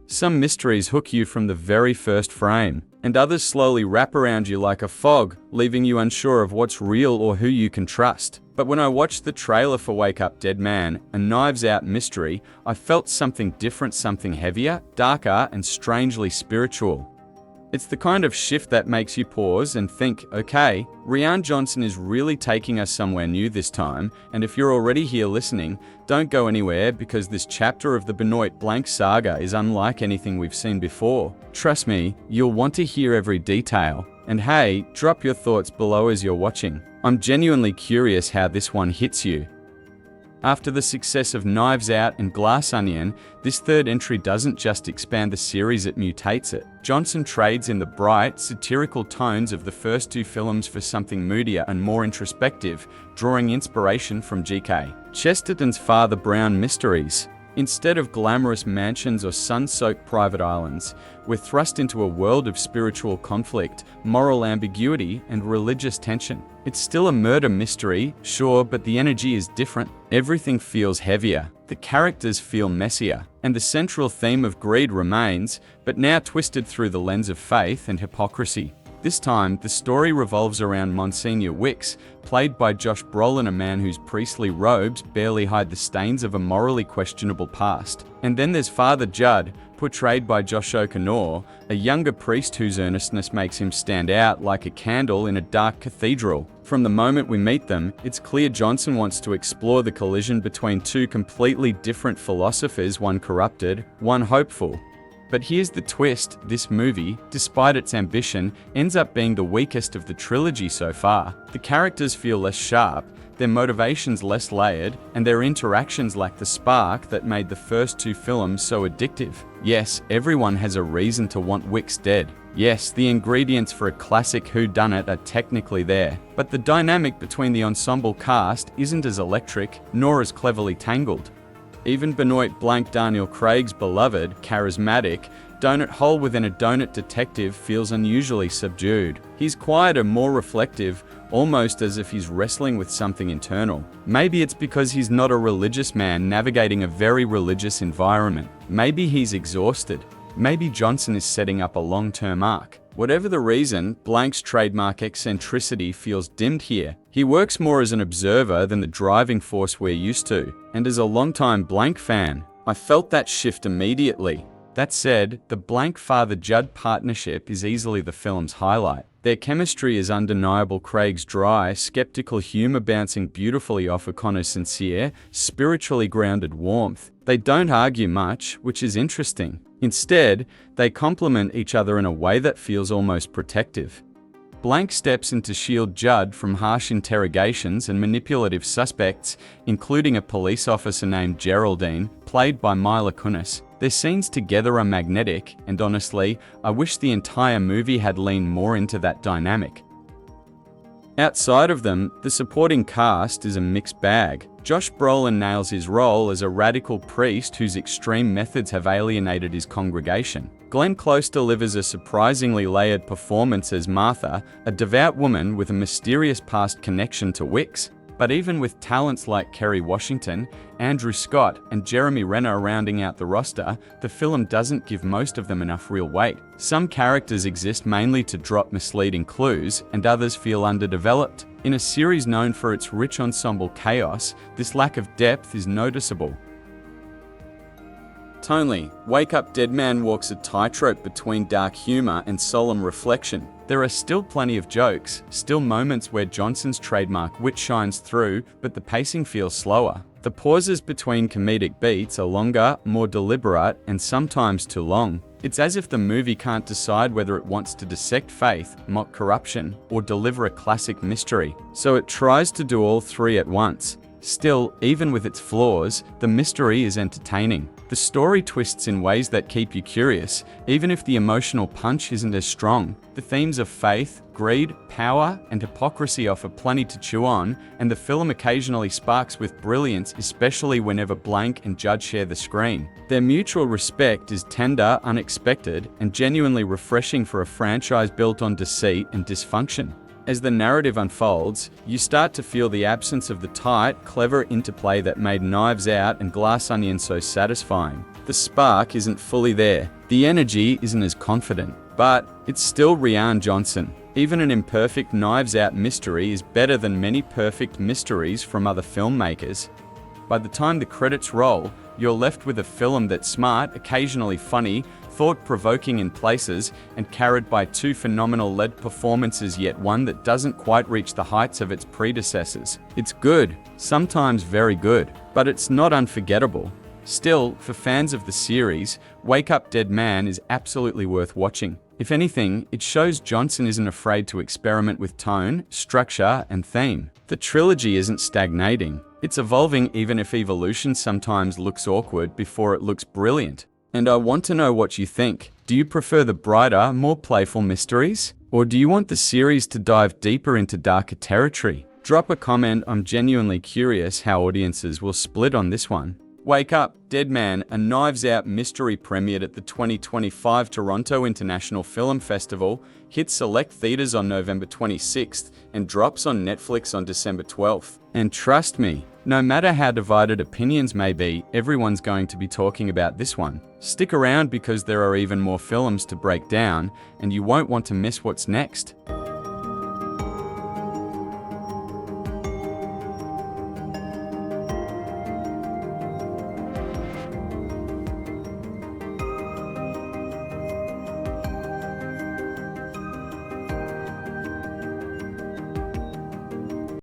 Some mysteries hook you from the very first frame, and others slowly wrap around you like a fog, leaving you unsure of what's real or who you can trust. But when I watched the trailer for Wake Up Dead Man, a Knives Out mystery, I felt something different, something heavier, darker, and strangely spiritual. It's the kind of shift that makes you pause and think, okay, Rian Johnson is really taking us somewhere new this time, and if you're already here listening, don't go anywhere because this chapter of the Benoit Blanc saga is unlike anything we've seen before. Trust me, you'll want to hear every detail. And hey, drop your thoughts below as you're watching. I'm genuinely curious how this one hits you. After the success of Knives Out and Glass Onion, this third entry doesn't just expand the series, it mutates it. Johnson trades in the bright, satirical tones of the first two films for something moodier and more introspective, drawing inspiration from G.K. Chesterton's Father Brown mysteries. Instead of glamorous mansions or sun-soaked private islands, we're thrust into a world of spiritual conflict, moral ambiguity, and religious tension. It's still a murder mystery, sure, but the energy is different. Everything feels heavier, the characters feel messier, and the central theme of greed remains, but now twisted through the lens of faith and hypocrisy. This time, the story revolves around Monsignor Wicks, played by Josh Brolin, a man whose priestly robes barely hide the stains of a morally questionable past. And then there's Father Judd, portrayed by Josh O'Connor, a younger priest whose earnestness makes him stand out like a candle in a dark cathedral. From the moment we meet them, it's clear Johnson wants to explore the collision between two completely different philosophers, one corrupted, one hopeful. But here's the twist, this movie, despite its ambition, ends up being the weakest of the trilogy so far. The characters feel less sharp, their motivations less layered, and their interactions lack the spark that made the first two films so addictive. Yes, everyone has a reason to want Wicks dead. Yes, the ingredients for a classic whodunit are technically there, but the dynamic between the ensemble cast isn't as electric, nor as cleverly tangled. Even Benoit Blanc, Daniel Craig's beloved, charismatic, donut hole within a donut detective feels unusually subdued. He's quieter, more reflective, almost as if he's wrestling with something internal. Maybe it's because he's not a religious man navigating a very religious environment. Maybe he's exhausted. Maybe Johnson is setting up a long-term arc. Whatever the reason, Blanc's trademark eccentricity feels dimmed here. He works more as an observer than the driving force we're used to. And as a longtime Blanc fan, I felt that shift immediately. That said, the Blanc-Father Judd partnership is easily the film's highlight. Their chemistry is undeniable, Craig's dry, skeptical humor bouncing beautifully off O'Connor's sincere, spiritually grounded warmth. They don't argue much, which is interesting. Instead, they complement each other in a way that feels almost protective. Blanc steps in to shield Judd from harsh interrogations and manipulative suspects, including a police officer named Geraldine, played by Mila Kunis. Their scenes together are magnetic, and honestly, I wish the entire movie had leaned more into that dynamic. Outside of them, the supporting cast is a mixed bag. Josh Brolin nails his role as a radical priest whose extreme methods have alienated his congregation. Glenn Close delivers a surprisingly layered performance as Martha, a devout woman with a mysterious past connection to Wicks. But even with talents like Kerry Washington, Andrew Scott, and Jeremy Renner rounding out the roster, the film doesn't give most of them enough real weight. Some characters exist mainly to drop misleading clues, and others feel underdeveloped. In a series known for its rich ensemble chaos, this lack of depth is noticeable. Tonally, Wake Up Dead Man walks a tightrope between dark humor and solemn reflection. There are still plenty of jokes, still moments where Johnson's trademark wit shines through, but the pacing feels slower. The pauses between comedic beats are longer, more deliberate, and sometimes too long. It's as if the movie can't decide whether it wants to dissect faith, mock corruption, or deliver a classic mystery. So it tries to do all three at once. Still, even with its flaws, the mystery is entertaining. The story twists in ways that keep you curious, even if the emotional punch isn't as strong. The themes of faith, greed, power, and hypocrisy offer plenty to chew on, and the film occasionally sparks with brilliance, especially whenever Blanc and Judd share the screen. Their mutual respect is tender, unexpected, and genuinely refreshing for a franchise built on deceit and dysfunction. As the narrative unfolds, you start to feel the absence of the tight, clever interplay that made Knives Out and Glass Onion so satisfying. The spark isn't fully there. The energy isn't as confident. But it's still Rian Johnson. Even an imperfect Knives Out mystery is better than many perfect mysteries from other filmmakers. By the time the credits roll, you're left with a film that's smart, occasionally funny, thought-provoking in places, and carried by two phenomenal lead performances, yet one that doesn't quite reach the heights of its predecessors. It's good, sometimes very good, but it's not unforgettable. Still, for fans of the series, Wake Up Dead Man is absolutely worth watching. If anything, it shows Johnson isn't afraid to experiment with tone, structure, and theme. The trilogy isn't stagnating. It's evolving, even if evolution sometimes looks awkward before it looks brilliant. And I want to know what you think. Do you prefer the brighter, more playful mysteries? Or do you want the series to dive deeper into darker territory? Drop a comment. I'm genuinely curious how audiences will split on this one. Wake Up, Dead Man, a Knives Out mystery premiered at the 2025 Toronto International Film Festival, hits select theaters on November 26th, and drops on Netflix on December 12th. And trust me, no matter how divided opinions may be, everyone's going to be talking about this one. Stick around because there are even more films to break down, and you won't want to miss what's next.